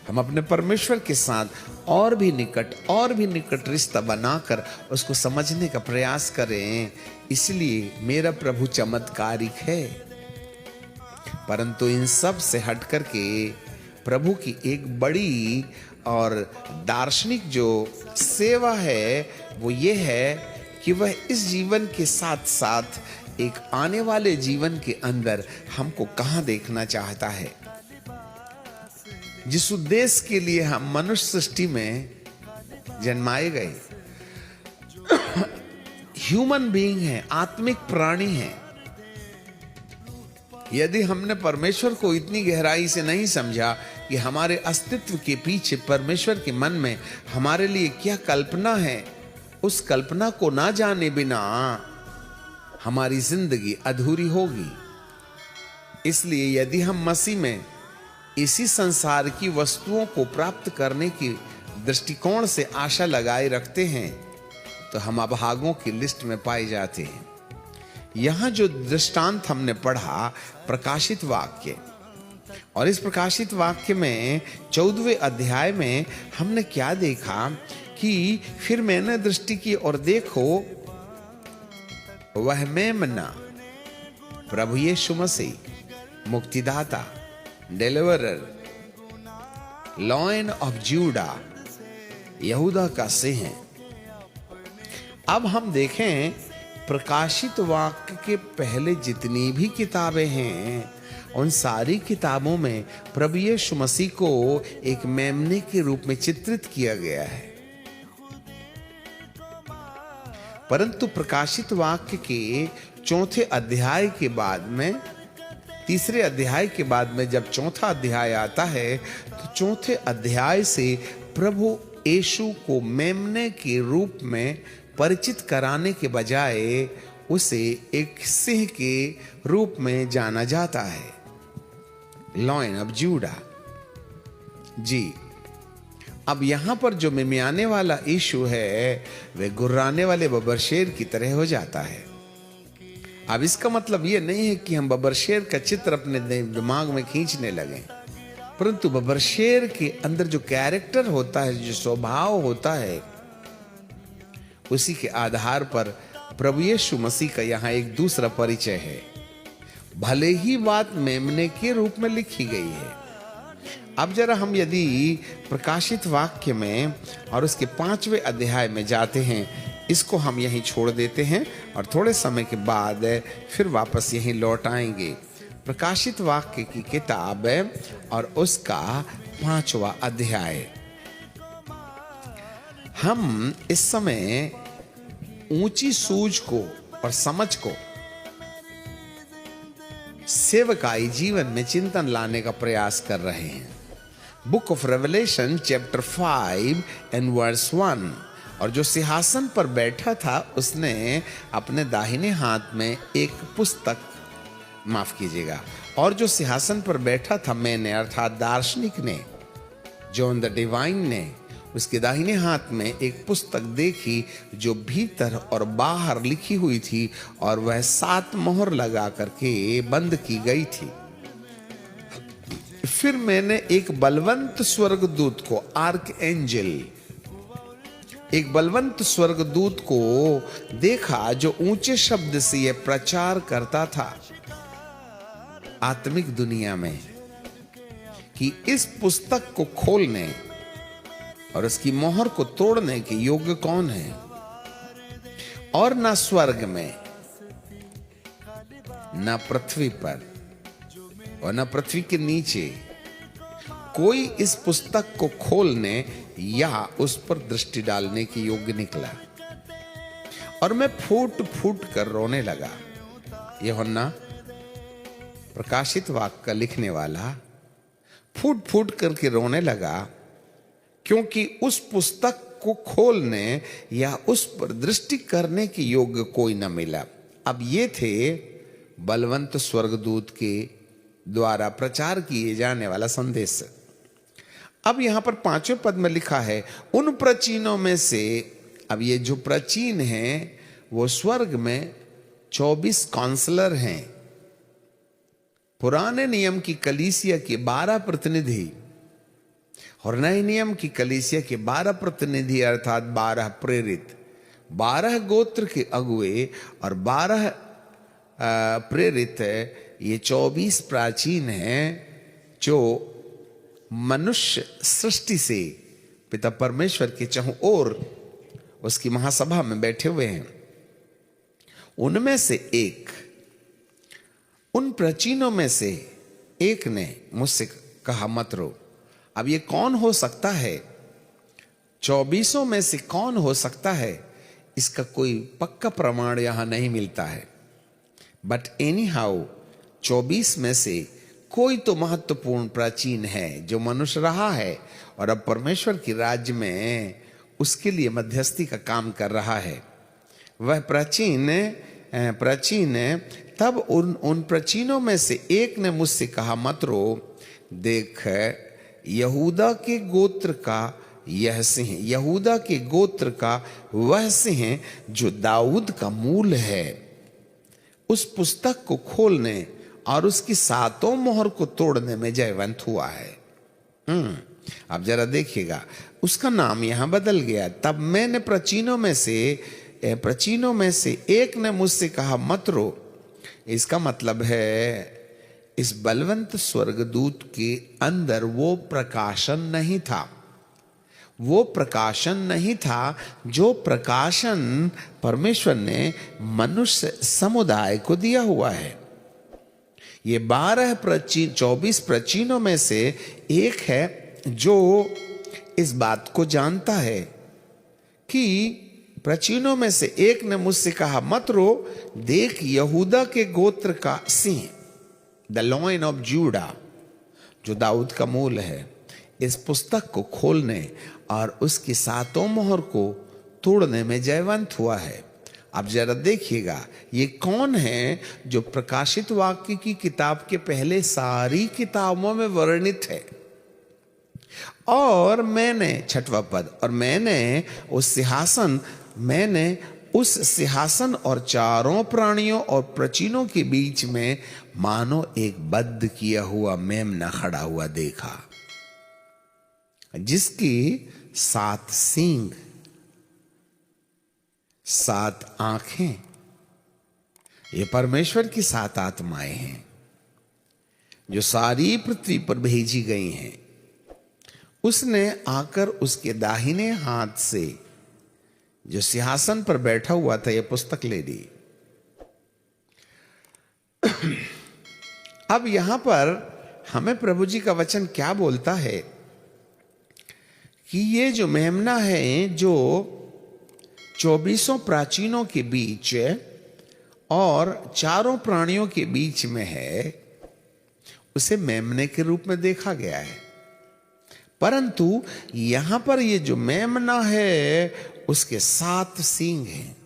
हम अपने परमेश्वर के साथ और भी निकट रिश्ता बनाकर उसको समझने का प्रयास करें। इसलिए मेरा प्रभु चमत्कारिक है। परंतु इन सब से हट करके प्रभु की एक बड़ी और दार्शनिक जो सेवा है वो ये है कि वह इस जीवन के साथ साथ एक आने वाले जीवन के अंदर हमको कहां देखना चाहता है। जिस उद्देश्य के लिए हम मनुष्य सृष्टि में जन्माए गए, ह्यूमन बीइंग है, आत्मिक प्राणी है। यदि हमने परमेश्वर को इतनी गहराई से नहीं समझा कि हमारे अस्तित्व के पीछे परमेश्वर के मन में हमारे लिए क्या कल्पना है, उस कल्पना को ना जाने बिना हमारी जिंदगी अधूरी होगी। इसलिए यदि हम मसीह में इसी संसार की वस्तुओं को प्राप्त करने की दृष्टिकोण से आशा लगाए रखते हैं तो हम अभागों की लिस्ट में पाए जाते हैं। यहां जो दृष्टांत हमने पढ़ा प्रकाशित वाक्य, और इस प्रकाशित वाक्य में 14वें अध्याय में हमने क्या देखा कि फिर मैंने दृष्टि की और देखो वह मेमना प्रभु यीशु मसीह मुक्तिदाता, डिलीवरर, लॉयन ऑफ जूडा, यहूदा का सिंह। अब हम देखें प्रकाशित वाक्य के पहले जितनी भी किताबें हैं उन सारी किताबों में प्रभु यीशु मसीह को एक मेमने के रूप में चित्रित किया गया है। परंतु प्रकाशित वाक्य के 4थे अध्याय के बाद में, 3रे अध्याय के बाद में जब 4था अध्याय आता है तो 4थे अध्याय से प्रभु यीशु को मेमने के रूप में परिचित कराने के बजाय उसे एक सिंह के रूप में जाना जाता है, लॉयन ऑफ जूडा। जी, अब यहां पर जो मिमियाने वाला यीशु है वह गुर्राने वाले बब्बर शेर की तरह हो जाता है। अब इसका मतलब यह नहीं है कि हम बब्बर शेर का चित्र अपने दिमाग में खींचने लगे, परंतु बब्बर शेर के अंदर जो कैरेक्टर होता है, जो स्वभाव होता है, उसी के आधार पर प्रभु यीशु मसीह का यहाँ एक दूसरा परिचय है। भले ही बात मेमने के रूप में लिखी गई है। अब जरा हम यदि प्रकाशित वाक्य में और उसके 5वें अध्याय में जाते हैं, इसको हम यहीं छोड़ देते हैं और थोड़े समय के बाद फिर वापस यहीं लौट आएंगे। प्रकाशित वाक्य की किताब और उसका 5वां अध्याय। हम इस समय ऊंची सूझ को और समझ को सेवकाई जीवन में चिंतन लाने का प्रयास कर रहे हैं। Book of Revelation chapter 5 and verse 1। और जो सिंहासन पर बैठा था उसने अपने दाहिने हाथ में एक पुस्तक, माफ कीजिएगा, और जो सिंहासन पर बैठा था मैंने, अर्थात दार्शनिक ने, जॉन द डिवाइन ने, उसके दाहिने हाथ में एक पुस्तक देखी जो भीतर और बाहर लिखी हुई थी और वह 7 मोहर लगा करके बंद की गई थी। फिर मैंने एक बलवंत स्वर्गदूत को, आर्क एंजल, एक बलवंत स्वर्गदूत को देखा जो ऊंचे शब्द से यह प्रचार करता था आत्मिक दुनिया में कि इस पुस्तक को खोलने और उसकी मोहर को तोड़ने के योग्य कौन है, और ना स्वर्ग में, ना पृथ्वी पर और ना पृथ्वी के नीचे कोई इस पुस्तक को खोलने या उस पर दृष्टि डालने के योग्य निकला। और मैं फूट फूट कर रोने लगा। यूहन्ना प्रकाशित वाक्य का लिखने वाला फूट फूट करके रोने लगा, क्योंकि उस पुस्तक को खोलने या उस पर दृष्टि करने के योग्य कोई न मिला। अब ये थे बलवंत स्वर्गदूत के द्वारा प्रचार किए जाने वाला संदेश। अब यहां पर 5वें पद में लिखा है, उन प्राचीनों में से, अब ये जो प्राचीन हैं वो स्वर्ग में 24 काउंसलर हैं, पुराने नियम की कलीसिया के 12 प्रतिनिधि और नए नियम की कलीसिया के 12 प्रतिनिधि अर्थात 12 प्रेरित, 12 गोत्र के अगुए और 12 प्रेरित, ये 24 प्राचीन हैं जो मनुष्य सृष्टि से पिता परमेश्वर के चारों ओर उसकी महासभा में बैठे हुए हैं। उनमें से एक, उन प्राचीनों में से एक ने मुझसे कहा मत रो। अब ये कौन हो सकता है? 24 में से कौन हो सकता है? इसका कोई पक्का प्रमाण यहां नहीं मिलता है, बट एनी हाउ 24 में से कोई तो महत्वपूर्ण प्राचीन है जो मनुष्य रहा है और अब परमेश्वर की राज्य में उसके लिए मध्यस्थी का काम कर रहा है। वह प्राचीन तब उन प्राचीनों में से एक ने मुझसे कहा मत रो, देख यहूदा के गोत्र का यह सिंह, यहूदा के गोत्र का वह सिंह जो दाऊद का मूल है, उस पुस्तक को खोलने और उसकी 7 मोहर को तोड़ने में जयवंत हुआ है। अब जरा देखिएगा, उसका नाम यहां बदल गया। तब मैंने प्राचीनों में से एक ने मुझसे कहा मत रो। इसका मतलब है इस बलवंत स्वर्गदूत के अंदर वो प्रकाशन नहीं था, वो प्रकाशन नहीं था जो प्रकाशन परमेश्वर ने मनुष्य समुदाय को दिया हुआ है। ये 24 प्राचीनों में से एक है जो इस बात को जानता है कि प्राचीनों में से एक ने मुझसे कहा मत रो, देख यहूदा के गोत्र का Singh, the lion of JUDA, जो दाऊद का मूल है, इस पुस्तक को खोलने और उसकी 7 मोहर को तोड़ने में जयवंत हुआ है। अब जरा देखिएगा, ये कौन है जो प्रकाशित वाक्य की किताब के पहले सारी किताबों में वर्णित है। और मैंने 6वां पद, और मैंने उस सिंहासन और चारों प्राणियों और प्राचीनों के बीच में मानो एक बद्ध किया हुआ मेमना खड़ा हुआ देखा, जिसकी 7 सींग, 7 आंखें, ये परमेश्वर की 7 आत्माएं हैं जो सारी पृथ्वी पर भेजी गई हैं। उसने आकर उसके दाहिने हाथ से जो सिंहासन पर बैठा हुआ था यह पुस्तक ले ली। अब यहां पर हमें प्रभु जी का वचन क्या बोलता है कि ये जो मेमना है जो 24 प्राचीनों के बीच और चारों प्राणियों के बीच में है, उसे मेमने के रूप में देखा गया है। परंतु यहां पर ये जो मेमना है उसके 7 सींग हैं।